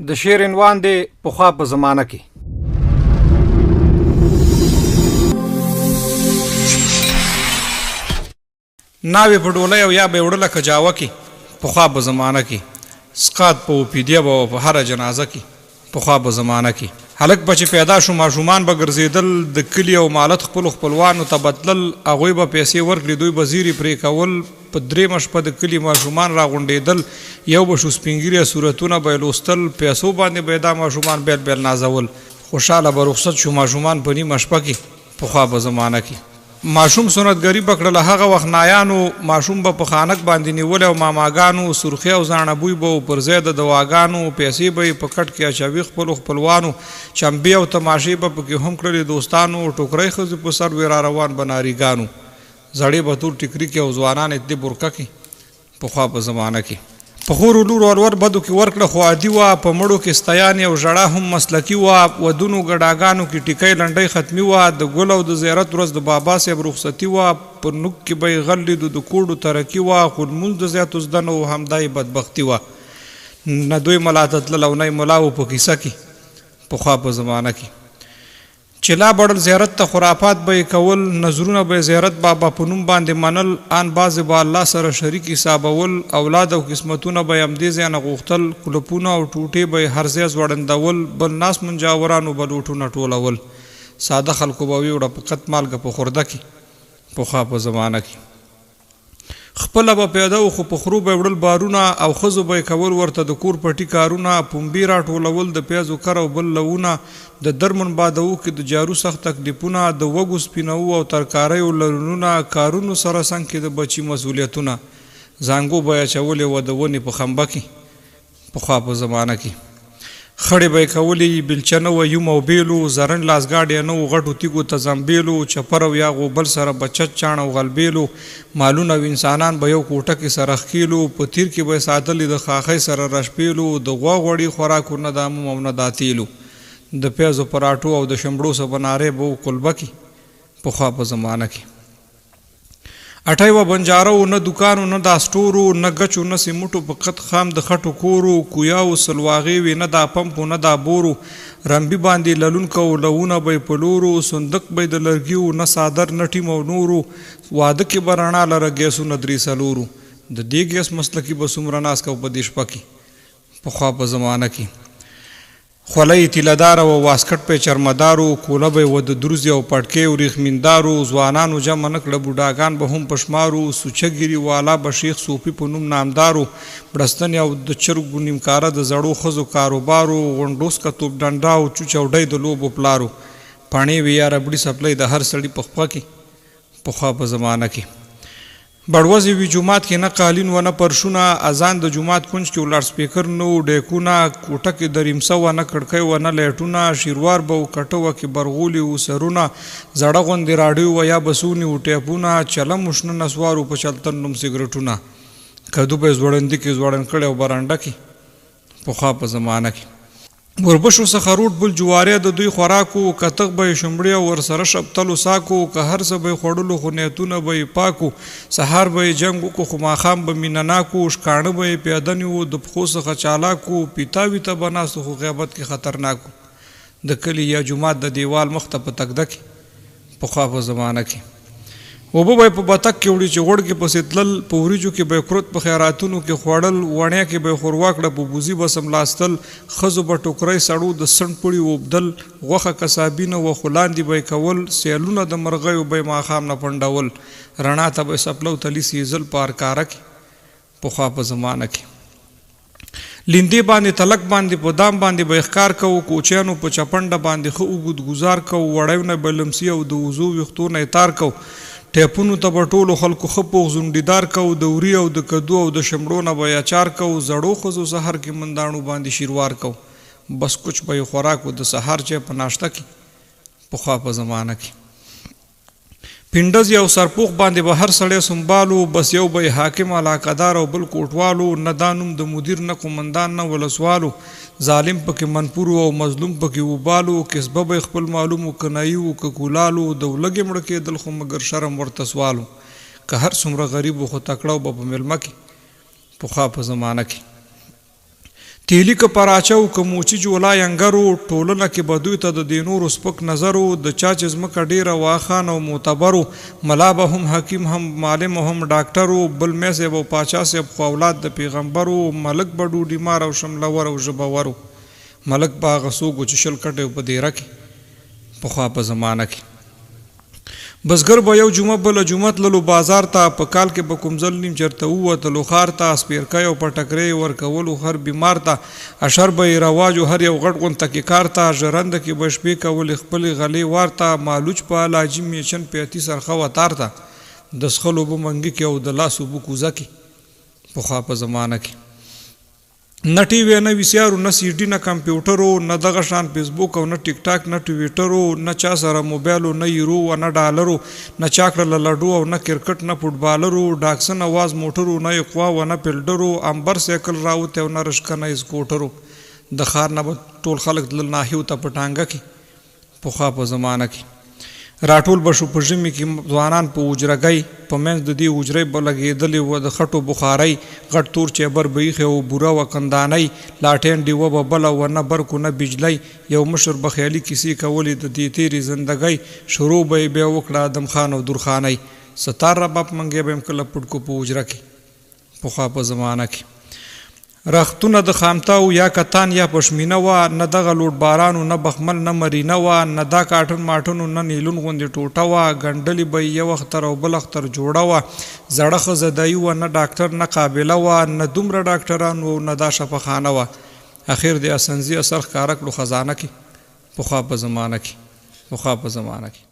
د شعر عنوان دی پخوا په زمانه کې. ناوې په ډولۍ او یا به یې وړله کجاوه کې پخوا په زمانه کې. سقاط په اوپیدیه به په هره جنازه کې پخوا په زمانه کې. هلک به چې پیدا شو ماشومان به ګرځېدل، د کلي او مالت خپلو خپلوانو ته بتلل، هغوی به پیسې ورکړي، دوی به زیرې پرې کول. په درېیمه شپه د کلي ماشومان راغونډېدل، یو به شو سپین ږیرې صورتونه به یې لوستل، پیسو باندې به یې دا ماشومان بیل بیل نازول. خوشحاله به رخصت شو ماشومان په نیمه شپه کې پخوا په زمانه کې. ماشوم سنتګري به کړله هغه وخت نایانو، ماشوم به په خانک باندې نیولی او ماماګانو، سرخي او زاڼه بوی به پر ځای د دواګانو، پیسې به یې په کټ کې اچوي خپلو خپلوانو، چمبې او تماشې به پکې هم کړلې دوستانو، ټوکرۍ ښځې په سر وې را روان به ناریګانو، زړې به تور ټیکري کې او ځوانان یې دې برکه کې پخوا په زمانه کې. په خورو لور ولور بدو کې ورکړه خو عادي وه، په مړو کې ستیانې او ژړا هم مسلکي وه، ودونو ګډاګانو کې ټیکۍ لنډۍ ختمي وه، د ګل او د زیارت ورځ د بابا صاحب رخصتي وه، په نوک کې به یې غل لیدو د کوډو ترکي وه، خو لمونځ د زیاتو زده نه و همدا یې بدبختي وه. نه دوی ملا ته تلل او نه یې ملا و په کیسه کې پخوا په زمانه کې. چې لا بړل زیارت ته خرافات به یې کول، نظرونه به یې زیارت بابا په نوم باندې منل، آن بعضې به الله سره شریک حسابول، اولاد او قسمتونه به یې همدې ځای نه غوښتل، کلپونه او ټوټې به یې هر ځای ځوړندول، بل ناس منجاورانو به لوټونه ټولول، ساده خلکو به ویوړه په قط مالګه په خورده کې پخوا په زمانه کې. خپله به پیدا و خو په خرو به یې وړل بارونه، او ښځو به یې کول ورته د کور پټي کارونه، پنبې راټولول، د پیازو کر او بل لونه، د درمن بادوو کې د جارو سخت تکلیفونه، د وږو سپینوو او ترکاریو لرونونه، کارونو سره څنګ کې د بچي مسؤلیتونه، زانګو به یې اچولې وه د ونې په خمبه کې پخوا په زمانه کې. خړې به یې کولې بلچه نه وه یم او بیلو، زرن لاسګاډ یې نه و غټو تیږو ته زمبیلو، چپر او یا غوبل سره به چت چاڼ او غلبیلو، مالونه او انسانان به یو کوټه کې سره ښکیلو، په تیر کې به یې ساتلې د خاښۍ سره رشپیلو، د غوا غوړي خوراکو نه د اموم او نه دا تیلو، د پیازو پراټو او د شمبړو سه به نارې به و قلبه کې پخوا په زمانه کې. اټۍ و بنجارو نه دوکانو نه دا سټورو، نه ګچو نه سیمټو په قط خام د خټو کورو، کویاو سلواغې وې نه دا پمپو نه دا بورو، رمبي باندې للونکو لونه به یې په لورو، صندق به یې د لرګیو نه صادر نه ټیم او نورو، واده کې به رڼا لره ګیسونه درې څلورو، د دې ګیس مسلکي به څومره ناست کو په دې شپه کې پخوا په زمانه کې. خولۍ تیلهداره و واسکټ په چرمدارو، کوله به یې و د دروزي او پټکې او ریخمندارو، ځوانانو جمع نه کړه بوډاګان به هم په شمارو، سوچهګیري والا به شیخ صوفي په نوم نامدارو، بړستنې او د چرګو نیمکاره د زړو ښځو کاروبارو، غونډوس که توپ ډنډا او چوچ او ډۍ د لوبو پلارو، پاڼې وې یا ربړي سپلۍ د هر سړي په خپه کې پخوا په زمانه کې. بړوزې وي جومات کې نه قالین و نه پرشونه، اذان د جومات کونج کې لاډ سپیکر نه و ډیکونه، کوټه کې دریمسه وه نه کړکۍ و نه لیټونه، شیروار به و کټه وه کې برغولي و سرونه، زړه غوندې راډیو و یا بسونې و ټیپونه، چلم و شنه نسوارو په چلتن نوم سګرټونه، کدو به یې ځوړندي کې ځوړند کړی او برانډه کې پخوا په زمانه کې. وربشو څخه روټ بل جواریا د دوی خوراکو، کتغ به یې شمړې او ورسره شپتلو ساکو، که هر څه به یې خوړلو خو نیتونه به یې پاکو، سهار به یې جنګ وکړو خو ماښام به مینه ناکو، شکاڼه به یې پیاده نیو د پښو څخه چالاکو، پیتا ویته به ناستو خو غیبت کې خطرناکو، د کلي یا جومات د دیوال مخ ته په تکده کې پخوا په زمانه کې. اوبه به یې په بتک کې وړي چې غوړ کې پسې تلل، په وریجو کې به یې کورت په خیراتونو کې خوړل، وڼیا کې به یې ښوروا کړه په بوزي به سملاستل، ښځو به ټوکرۍ سړو د سڼ پړي اوبدل، غوښه کسابي نه وه خو لاندې به یې کول، سیلونه د مرغیو به یې ماښام نه پنډول، رڼا ته به یې سپلو تلي سیزل په هرکاره کې پخوا په زمانه کې. لیندې باندې تلک باندې په دام باندې به ښکار کوو، کوچیانو په چپنډه باندې ښه اوږد ګزار کوو، وړیو نه به لمسي او د وضو ویښتو نه یې تار کوو، ټیپونو ته به ټولو خلکو ښه پوخ زونډیدار کوو، د وري او د کدو او د شمړو نه به یې اچار کوو، زړو ښځو سحر کې منداڼو باندې شیروار کوو، بس کچ به یې خوراک و د سهار چای په ناشته کې پخوا په زمانه کې. پنډز او سرپوخ باندې به هر سړی سنبالو، بس یو به یې حاکم علاقهدار او بل کوټوالو، نه دا نوم د مدیر نه قومندان نه ولسوالو، ظالم پکې منپورو او مظلوم پکې وبالو، کسبه به خپل معلوم و کنایي و که کولالو، د ولږې مړه کېدل خو مګر شرم ورته سوالو، که هر څومره غریب و خو تکړه به په میلمه کې پخوا په زمانه کې. تیلی که پراچو که موچی جولا ینګرو ټولنه کې به دوی ته د دې نورو سپک نظرو د چا چې ځمکه ډېره واخان او معتبرو ملا به هم حکیم هم معلم هم ډاکټرو بل مې صاحب او پاچا صاحب خو اولاد د پیغمبرو ملک به ډوډۍ مار او شملور او ژبورو ملک به هغه څوک و چې شل کټې په دیره کې پخوا په زمانه کې بزګر به یو جمعه بله جمعه تللو بازار ته په کال کې به کوم ځل نیم چېرته ووتلو ښار ته سپیرکی او پټکری ورکولو هر بیمار ته اشر به یې رواج هر یو غټ غونته کې کار ته ژرنده کې به شپې کولې خپلې غلې وار ته مالوچ په لاجي میچن پیتي سرخه وتار ته د څښلو اوبه منګي کې او د لاس اوبه کوزه کې پخوا په زمانه کې نه ټي وی نه ویسیارو نه سی ډي نه کمپیوټرو نه دغه شان فیسبوک او نه ټیک ټاک نه ټویټرو نه چا سره موبایلو نه یورو و نه ډالرو نه چا کړله لډو او نه کرکټ نه فوټبالرو ډاکسن اواز موټرو نه یقوا و نه پیلډرو امبر سایکل راوته او نه رشکنه اسکوټرو د ښار نه به ټول خلک تلل ناحیو ته په ټانګه کې پخوا په زمانه کې راټول به شو په ژمي کې ځوانان په اوجرګۍ په منځ د دې اوجرۍ به لګېدلې وه د خټو بخارۍ غټ تور چیبر به ایښی او بوره وه کندانۍ لاټین ډیوه به بله وه نه برق نه بجلی یو مشر به خیالي کیسې کولې د دې تېرې زندګۍ شروع به یې بیا وکړه ادم خان او درخانۍ ستار رباب منګی به یې کله پټ کو په اوجره کې پخوا په زمانه کې رختونه د خامتاو یا کتان یا پشمینه وه نه دغه لوټ بارانو نه بخمل نه مرینه وه نه دا کاټن ماټنو نه نیلون غوندې ټوټه وه ګنډلې به یو اختر او بل اختر جوړه وه زړه ښځه دایي وه نه ډاکټر نه قابله وه نه دومره ډاکټران وو نه دا شفاخانه وه اخر د اسنزي اثر ښکاره کړو خزانه کې پخوا په زمانه کې